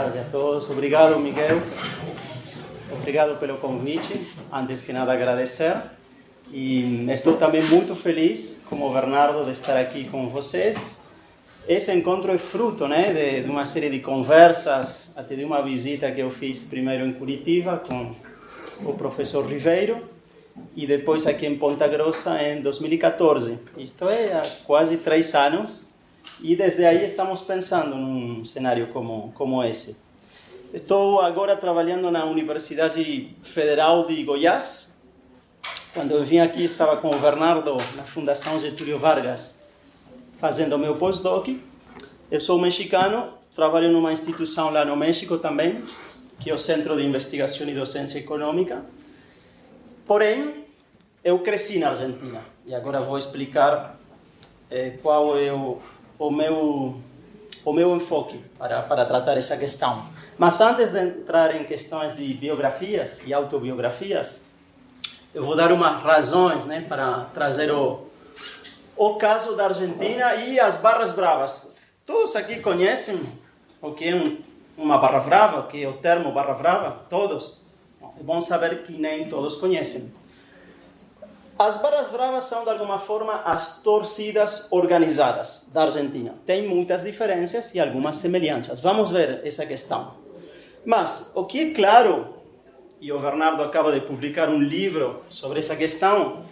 tarde a todos. Obrigado, Miguel. Obrigado pelo convite. Antes que nada, agradecer. E estou também muito feliz, como Bernardo, de estar aqui com vocês. Esse encontro é fruto, de uma série de conversas, até de uma visita que eu fiz primeiro em Curitiba com o professor Ribeiro e depois aqui em Ponta Grossa em 2014. Isto é há quase 3 anos e desde aí estamos pensando num cenário como esse. Estou agora trabalhando na Universidade Federal de Goiás. Quando eu vim aqui estava com o Bernardo na Fundação Getúlio Vargas, fazendo o meu pós-doc. Eu sou mexicano, trabalho numa instituição lá no México também, que é o Centro de Investigação e Docência Econômica. Porém, eu cresci na Argentina, e agora vou explicar qual é o meu enfoque para tratar essa questão. Mas antes de entrar em questões de biografias e autobiografias, eu vou dar umas razões para trazer o caso da Argentina e as barras bravas. Todos aqui conhecem o que é uma barra brava, o que é o termo barra brava? Todos? É bom saber que nem todos conhecem. As barras bravas são, de alguma forma, as torcidas organizadas da Argentina. Tem muitas diferenças e algumas semelhanças. Vamos ver essa questão. Mas o que é claro, e o Bernardo acaba de publicar um livro sobre essa questão,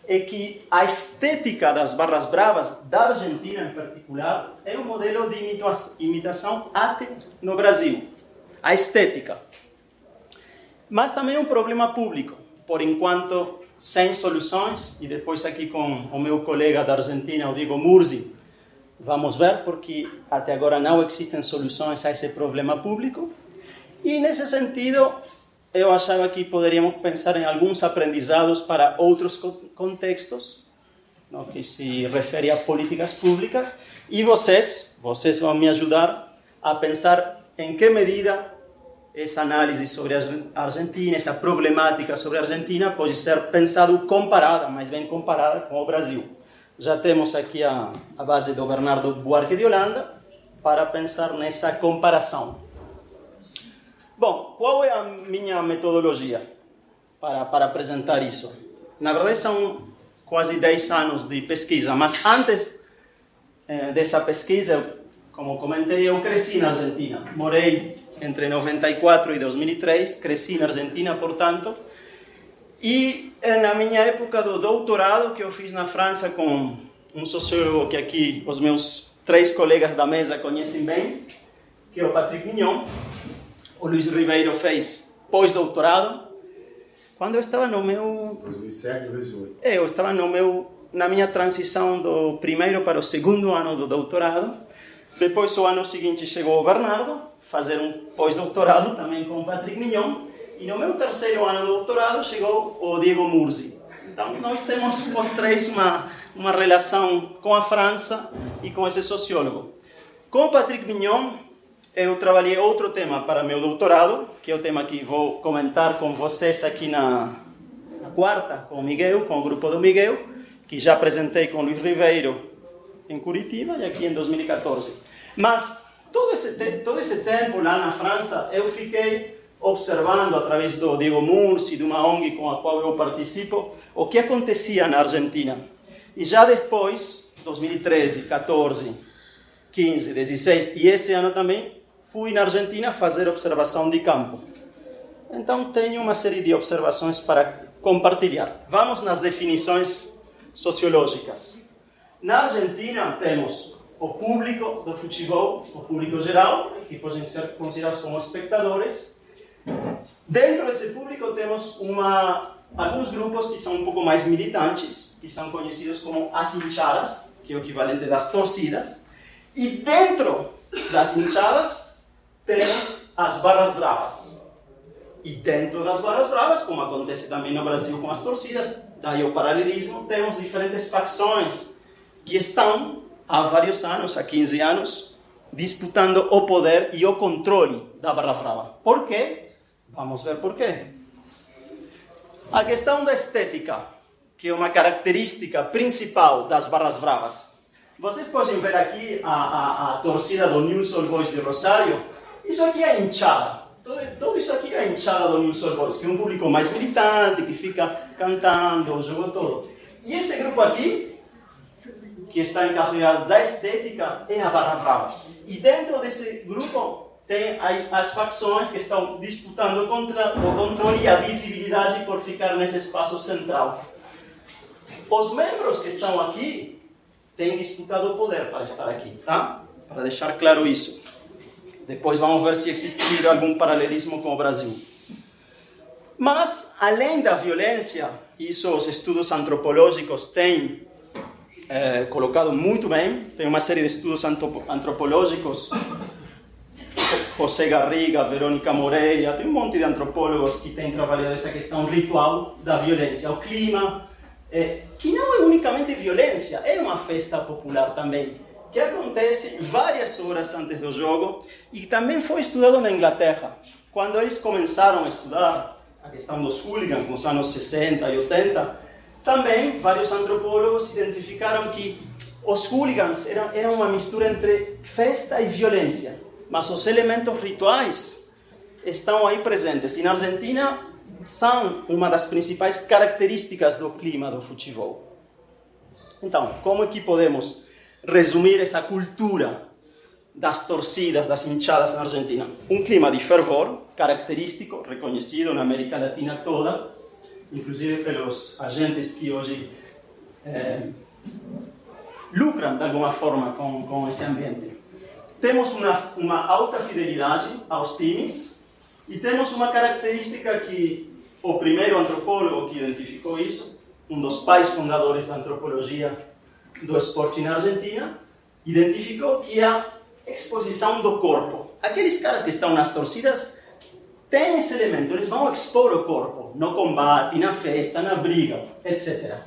é que a estética das barras bravas, da Argentina em particular, é um modelo de imitação até no Brasil. A estética. Mas também é um problema público, por enquanto sem soluções, e depois aqui com o meu colega da Argentina, o Diego Murzi, vamos ver, porque até agora não existem soluções a esse problema público. E nesse sentido, eu achava que poderíamos pensar em alguns aprendizados para outros contextos, no que se refere a políticas públicas, e vocês vão me ajudar a pensar em que medida essa análise sobre a Argentina, essa problemática sobre a Argentina pode ser pensada comparada, mais bem comparada com o Brasil. Já temos aqui a base do Bernardo Buarque de Holanda para pensar nessa comparação. Bom, qual é a minha metodologia para apresentar isso? Na verdade, são quase 10 anos de pesquisa, mas antes dessa pesquisa, como comentei, eu cresci na Argentina. Morei entre 94 e 2003, cresci na Argentina, portanto, e na minha época do doutorado, que eu fiz na França com um sociólogo que aqui os meus 3 colegas da mesa conhecem bem, que é o Patrick Mignon. O Luiz Ribeiro fez pós-doutorado. Quando eu estava no meu... 2007, 2008. Eu estava na minha transição do primeiro para o segundo ano do doutorado. Depois, o ano seguinte, chegou o Bernardo, fazer um pós-doutorado também com o Patrick Mignon. E no meu terceiro ano do doutorado, chegou o Diego Murzi. Então, nós temos os 3 uma relação com a França e com esse sociólogo. Com o Patrick Mignon, eu trabalhei outro tema para meu doutorado, que é o tema que vou comentar com vocês aqui na quarta, com o Miguel, com o grupo do Miguel, que já apresentei com o Luiz Ribeiro em Curitiba e aqui em 2014. Mas todo esse tempo lá na França, eu fiquei observando, através do Diego Murzi, de uma ONG com a qual eu participo, o que acontecia na Argentina. E já depois, 2013, 14, 15, 16 e esse ano também, fui na Argentina fazer observação de campo. Então, tenho uma série de observações para compartilhar. Vamos nas definições sociológicas. Na Argentina, temos o público do futebol, o público geral, que podem ser considerados como espectadores. Dentro desse público, temos alguns grupos que são um pouco mais militantes, que são conhecidos como as hinchadas, que é o equivalente das torcidas. E dentro das hinchadas, temos as barras bravas. E dentro das barras bravas, como acontece também no Brasil com as torcidas, daí o paralelismo, temos diferentes facções que estão há vários anos, há 15 anos, disputando o poder e o controle da barra brava. Por quê? Vamos ver por quê. A questão da estética, que é uma característica principal das barras bravas. Vocês podem ver aqui a torcida do Newell's Old Boys de Rosário, Isso aqui é a hinchada. Tudo isso aqui é a hinchada do Newell's Old Boys, que é um público mais militante, que fica cantando o jogo todo. E esse grupo aqui, que está encarregado da estética, é a Barra Brava. E dentro desse grupo tem as facções que estão disputando contra o controle e a visibilidade por ficar nesse espaço central. Os membros que estão aqui têm disputado o poder para estar aqui, tá? Para deixar claro isso. Depois vamos ver se existe algum paralelismo com o Brasil. Mas, além da violência, isso os estudos antropológicos têm colocado muito bem. Tem uma série de estudos antropológicos, José Garriga, Verônica Moreira, tem um monte de antropólogos que têm trabalhado essa questão ritual da violência. O clima, que não é unicamente violência, é uma festa popular também, que acontece várias horas antes do jogo e também foi estudado na Inglaterra. Quando eles começaram a estudar a questão dos hooligans nos anos 60 e 80, também vários antropólogos identificaram que os hooligans eram uma mistura entre festa e violência, mas os elementos rituais estão aí presentes. E na Argentina são uma das principais características do clima do futebol. Então, como é que podemos resumir essa cultura das torcidas, das hinchadas na Argentina? Um clima de fervor, característico, reconhecido na América Latina toda, inclusive pelos agentes que hoje lucram de alguma forma com esse ambiente. Temos uma alta fidelidade aos times e temos uma característica que o primeiro antropólogo que identificou isso, um dos pais fundadores da antropologia do esporte na Argentina, identificou que a exposição do corpo. Aqueles caras que estão nas torcidas têm esse elemento, eles vão expor o corpo no combate, na festa, na briga, etc.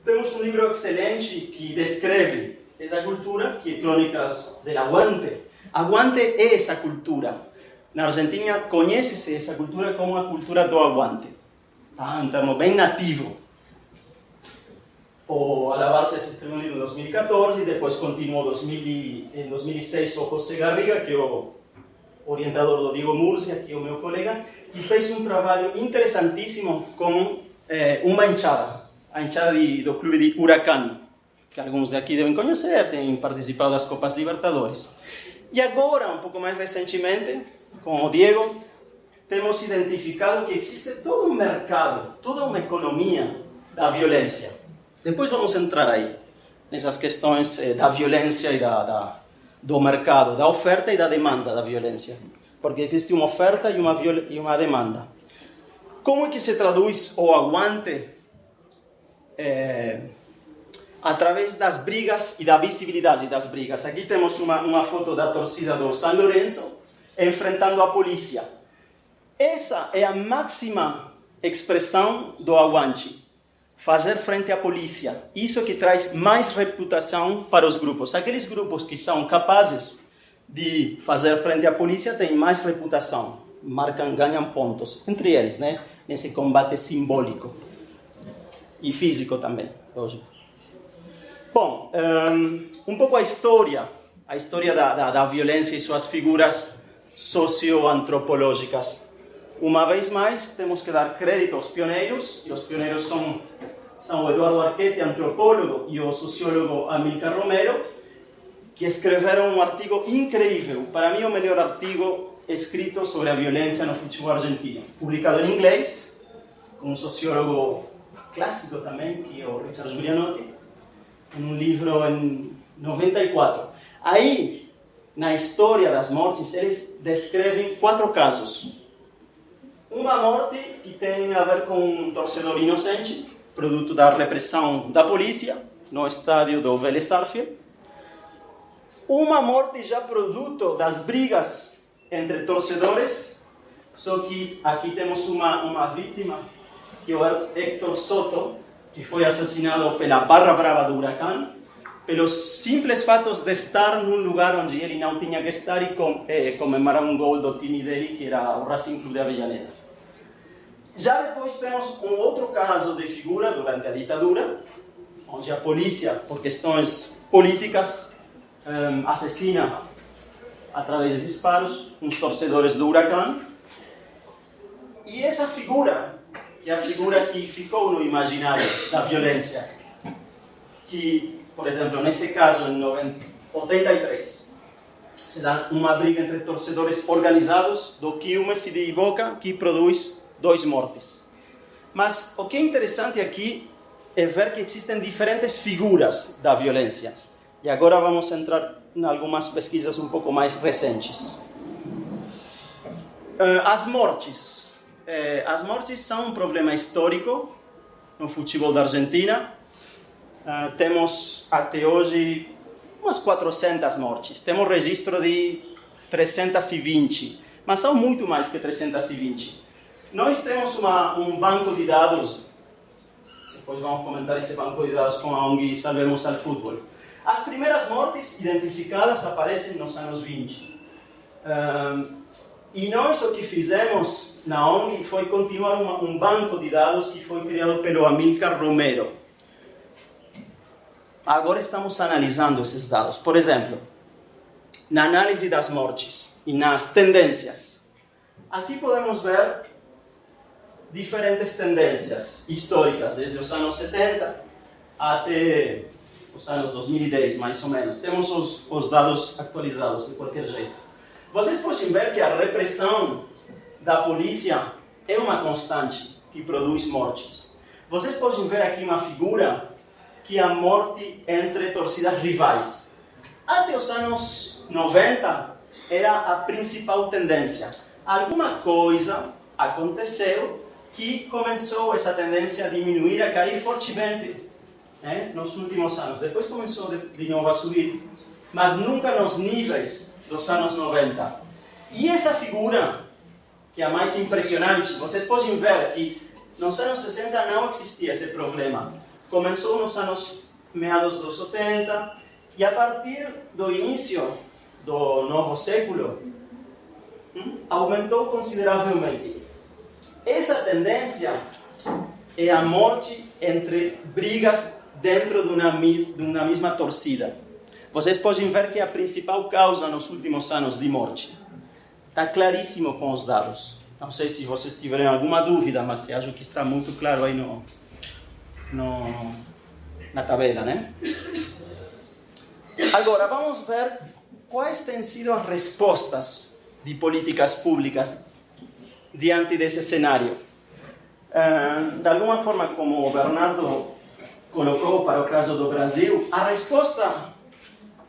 Temos um livro excelente que descreve essa cultura, que é Crônicas del Aguante. Aguante é essa cultura. Na Argentina conhece-se essa cultura como a cultura do aguante, tá? Um termo bem nativo. O Alabarse se escreveu um livro em 2014 e depois continuou em 2006 o José Garriga, que é o orientador do Diego Murcia, que é o meu colega, e fez um trabalho interessantíssimo com uma hinchada, a hinchada do clube de Huracán, que alguns daqui devem conhecer, têm participado das Copas Libertadores. E agora, um pouco mais recentemente, com o Diego, temos identificado que existe todo um mercado, toda uma economia da violência. Depois vamos entrar aí, nessas questões da violência e do mercado, da oferta e da demanda da violência. Porque existe uma oferta e uma demanda. Como é que se traduz o aguante através das brigas e da visibilidade das brigas? Aqui temos uma foto da torcida do San Lorenzo enfrentando a polícia. Essa é a máxima expressão do aguante. Fazer frente à polícia. Isso que traz mais reputação para os grupos. Aqueles grupos que são capazes de fazer frente à polícia têm mais reputação. Ganham pontos. Entre eles, né? Nesse combate simbólico. E físico também, lógico. Bom, um pouco a história da violência e suas figuras socioantropológicas. Uma vez mais, temos que dar crédito aos pioneiros, e os pioneiros são o Eduardo Arquette, antropólogo, e o sociólogo Amílcar Romero, que escreveram um artigo incrível, para mim o melhor artigo escrito sobre a violência no futebol argentino, publicado em inglês, com um sociólogo clássico também, que é o Richard Giulianotti, um livro em 94. Aí, na história das mortes, eles descrevem 4 casos. Uma morte que tem a ver com um torcedor inocente, produto da repressão da polícia, no estádio do Vélez Sarsfield. Uma morte já produto das brigas entre torcedores, só que aqui temos uma vítima, que é o Héctor Soto, que foi assassinado pela Barra Brava do Huracán, pelos simples fatos de estar num lugar onde ele não tinha que estar e comemorar um gol do time dele, que era o Racing Club de Avellaneda. Já depois temos um outro caso de figura durante a ditadura, onde a polícia, por questões políticas, assassina através de disparos, uns torcedores do Huracán. E essa figura, que é a figura que ficou no imaginário da violência, que, por exemplo, nesse caso, em 83, se dá uma briga entre torcedores organizados do Quilmes e de Boca, que produz 2 mortes. Mas o que é interessante aqui é ver que existem diferentes figuras da violência. E agora vamos entrar em algumas pesquisas um pouco mais recentes. As mortes. As mortes são um problema histórico no futebol da Argentina. Temos até hoje umas 400 mortes. Temos registro de 320, mas são muito mais que 320. Nós temos um banco de dados, depois vamos comentar esse banco de dados com a ONG Salvemos al Fútbol. As primeiras mortes identificadas aparecem nos anos 20. E nós o que fizemos na ONG foi continuar um banco de dados que foi criado pelo Amílcar Romero. Agora estamos analisando esses dados. Por exemplo, na análise das mortes e nas tendências. Aqui podemos ver diferentes tendências históricas, desde os anos 70 até os anos 2010, mais ou menos. Temos os dados atualizados, de qualquer jeito. Vocês podem ver que a repressão da polícia é uma constante que produz mortes. Vocês podem ver aqui uma figura que é a morte entre torcidas rivais. Até os anos 90 era a principal tendência. Alguma coisa aconteceu que começou essa tendência a diminuir, a cair fortemente, nos últimos anos. Depois começou de novo a subir, mas nunca nos níveis dos anos 90. E essa figura, que é a mais impressionante, vocês podem ver que nos anos 60 não existia esse problema. Começou nos anos meados dos 80 e a partir do início do novo século aumentou consideravelmente. Essa tendência é a morte entre brigas dentro de uma mesma torcida. Vocês podem ver que é a principal causa nos últimos anos de morte. Está claríssimo com os dados. Não sei se vocês tiverem alguma dúvida, mas eu acho que está muito claro aí na tabela, né? Agora, vamos ver quais têm sido as respostas de políticas públicas diante desse cenário. De alguma forma, como o Bernardo colocou para o caso do Brasil, a resposta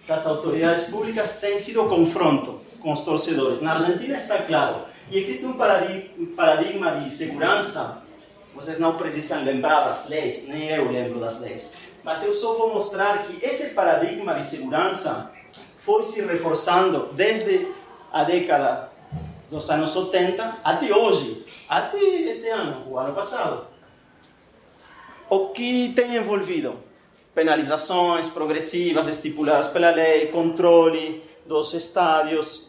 das autoridades públicas tem sido o confronto com os torcedores. Na Argentina está claro. E existe um paradigma de segurança. Vocês não precisam lembrar das leis, nem eu lembro das leis. Mas eu só vou mostrar que esse paradigma de segurança foi se reforçando desde a década dos anos 80 até hoje, até esse ano, o ano passado. O que tem envolvido? Penalizações progressivas estipuladas pela lei, controle dos estádios,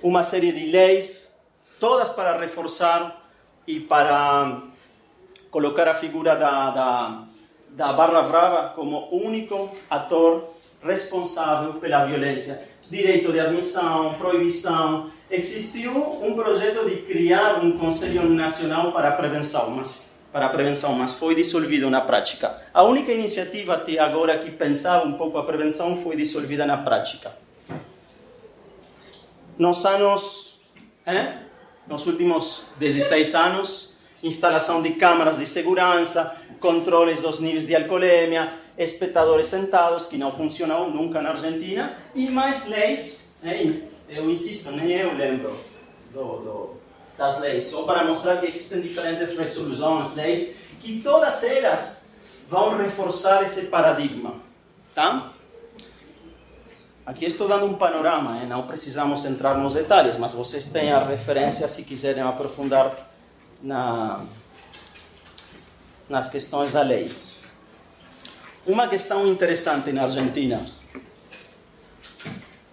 uma série de leis, todas para reforçar e para colocar a figura da Barra Brava como único ator responsável pela violência. Direito de admissão, proibição. Existiu um projeto de criar um Conselho Nacional para a Prevenção, mas foi dissolvido na prática. A única iniciativa até agora que pensava um pouco a prevenção foi dissolvida na prática. Nos últimos 16 anos, instalação de câmaras de segurança, controles dos níveis de alcoolemia, espectadores sentados, que não funcionou nunca na Argentina, e mais leis, eu insisto, nem eu lembro das leis, só para mostrar que existem diferentes resoluções, leis, que todas elas vão reforçar esse paradigma, tá? Aqui estou dando um panorama, não precisamos entrar nos detalhes, mas vocês têm a referência se quiserem aprofundar nas questões da lei. Uma questão interessante na Argentina,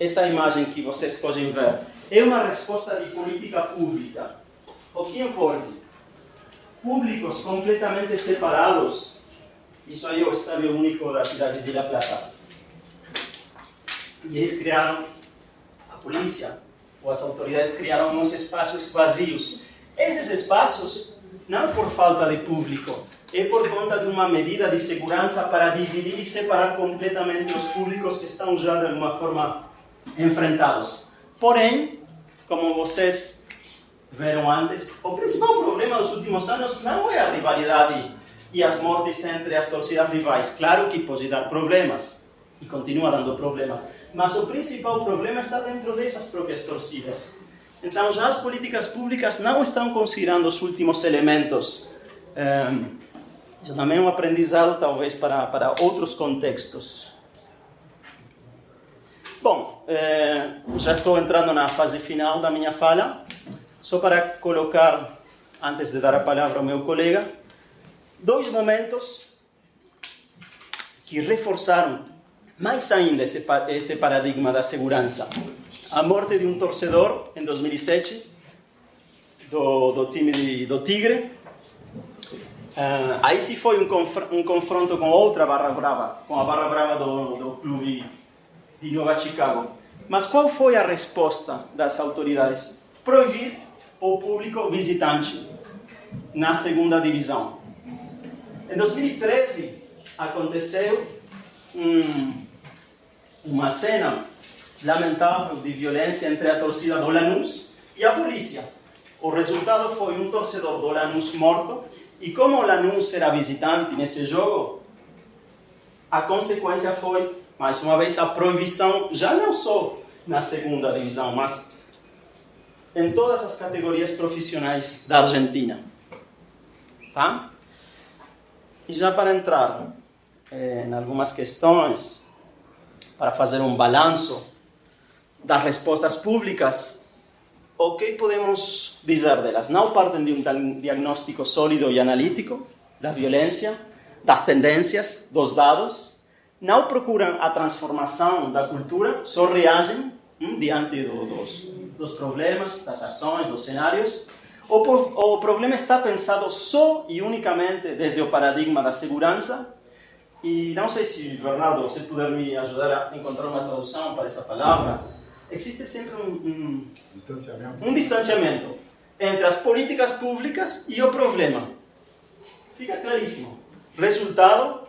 essa imagem que vocês podem ver, é uma resposta de política pública. O que envolve? Públicos completamente separados. Isso aí é o Estádio Único da cidade de La Plata. e eles criaram, a polícia ou as autoridades criaram uns espaços vazios. Esses espaços, não por falta de público, é por conta de uma medida de segurança para dividir e separar completamente os públicos que estão já de alguma forma enfrentados. Porém, como vocês viram antes, o principal problema dos últimos anos não é a rivalidade e as mortes entre as torcidas rivais. Claro que pode dar problemas, e continua dando problemas, mas o principal problema está dentro dessas próprias torcidas. Então, já as políticas públicas não estão considerando os últimos elementos. Isso também é um aprendizado, talvez, para outros contextos. Bom, já estou entrando na fase final da minha fala. Só para colocar, antes de dar a palavra ao meu colega, dois momentos que reforçaram mais ainda esse paradigma da segurança. A morte de um torcedor em 2007, do time do Tigre. Aí sim foi um confronto com outra Barra Brava, com a Barra Brava do clube de Nova Chicago. Mas qual foi a resposta das autoridades? Proibir o público visitante na segunda divisão. Em 2013, aconteceu uma cena lamentável de violência entre a torcida do Lanús e a polícia. O resultado foi um torcedor do Lanús morto, e como o Lanús era visitante nesse jogo, a consequência foi, mais uma vez, a proibição, já não só na segunda divisão, mas em todas as categorias profissionais da Argentina. Tá? E já para entrar em algumas questões, para fazer um balanço das respostas públicas, o que podemos dizer delas? Não partem de um diagnóstico sólido e analítico da violência, das tendências, dos dados, não procuram a transformação da cultura, só reagem diante dos problemas, das ações, dos cenários. O problema está pensado só e unicamente desde o paradigma da segurança. E não sei se, Bernardo, você puder me ajudar a encontrar uma tradução para essa palavra. Existe sempre um distanciamento entre as políticas públicas e o problema. Fica claríssimo. Resultado,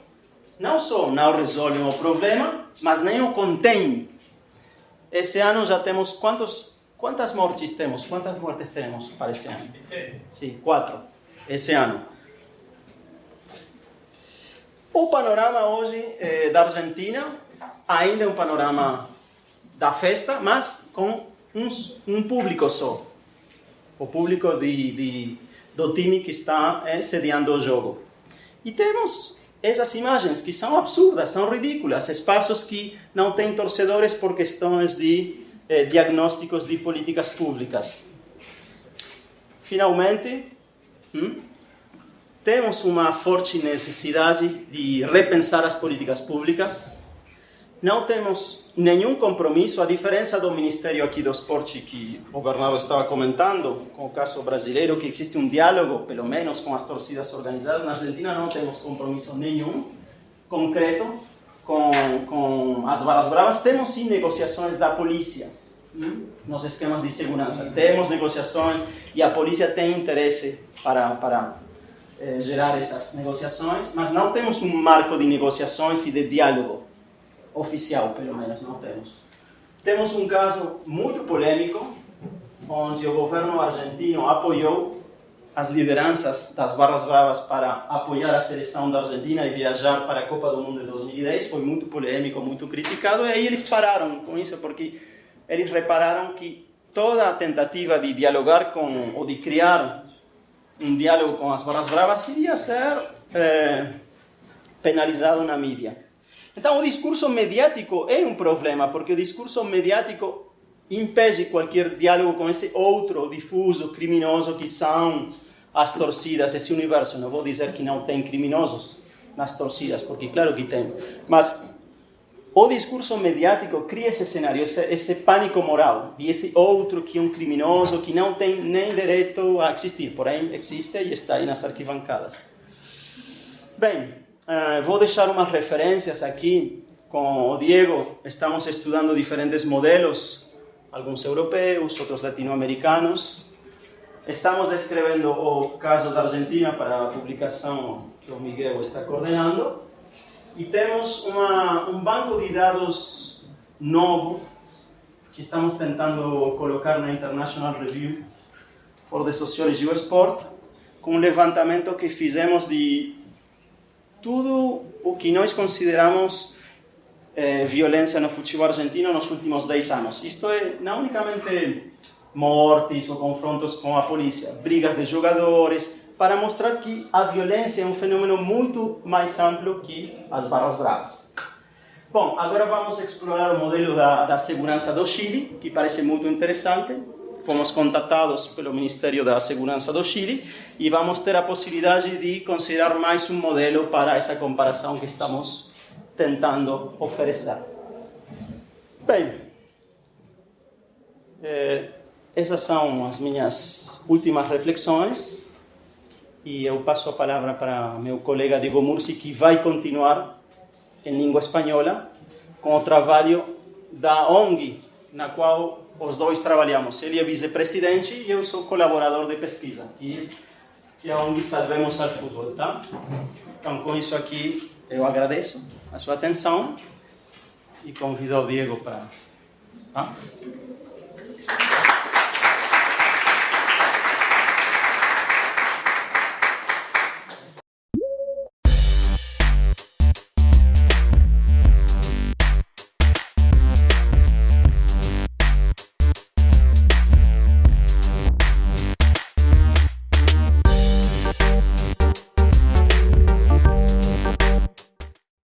não só não resolvem o problema, mas nem o contêm. Esse ano já temos quantas mortes temos? Quantas mortes temos para esse ano? Sim, 4. Esse ano. O panorama hoje da Argentina ainda é um panorama da festa, mas com um público só. O público do time que está sediando o jogo. E temos essas imagens que são absurdas, são ridículas. Espaços que não têm torcedores por questões de diagnósticos de políticas públicas. Finalmente, temos uma forte necessidade de repensar as políticas públicas. Não temos nenhum compromisso, a diferença do Ministério aqui do Esporte, que o Bernardo estava comentando, com o caso brasileiro, que existe um diálogo, pelo menos, com as torcidas organizadas. Na Argentina não temos compromisso nenhum concreto com as Barras Bravas. Temos sim negociações da polícia nos esquemas de segurança. Temos negociações e a polícia tem interesse para gerar essas negociações, mas não temos um marco de negociações e de diálogo oficial, pelo menos não temos. Temos um caso muito polêmico, onde o governo argentino apoiou as lideranças das Barras Bravas para apoiar a seleção da Argentina e viajar para a Copa do Mundo de 2010. Foi muito polêmico, muito criticado, e aí eles pararam com isso, porque eles repararam que toda a tentativa de dialogar ou de criar um diálogo com as Barras Bravas iria ser penalizado na mídia. Então, o discurso mediático é um problema, porque o discurso mediático impede qualquer diálogo com esse outro difuso, criminoso que são as torcidas, esse universo. Não vou dizer que não tem criminosos nas torcidas, porque claro que tem. Mas o discurso mediático cria esse cenário, esse pânico moral, de esse outro que é um criminoso, que não tem nem direito a existir, porém existe e está aí nas arquibancadas. Bem, vou deixar umas referências aqui com o Diego estamos estudando diferentes modelos, alguns europeus, outros latino-americanos. Estamos escrevendo o caso da Argentina para a publicação que o Miguel está coordenando. E temos um banco de dados novo que estamos tentando colocar na International Review for the Sociology of Sport, com um levantamento que fizemos de tudo o que nós consideramos violência no futebol argentino nos últimos 10 anos. Isto é, não unicamente mortes ou confrontos com a polícia, brigas de jogadores, para mostrar que a violência é um fenômeno muito mais amplo que as barras bravas. Bom, agora vamos explorar o modelo da segurança do Chile, que parece muito interessante. Fomos contatados pelo Ministério da Segurança do Chile e vamos ter a possibilidade de considerar mais um modelo para essa comparação que estamos tentando oferecer. Bem, essas são as minhas últimas reflexões e eu passo a palavra para meu colega Diego Mursi, que vai continuar em língua espanhola com o trabalho da ONG na qual os dois trabalhamos. Ele é vice-presidente e eu sou colaborador de pesquisa, que é a ONG Salvemos al Fútbol, tá? Então, com isso aqui, eu agradeço a sua atenção e convido o Diego para... Tá?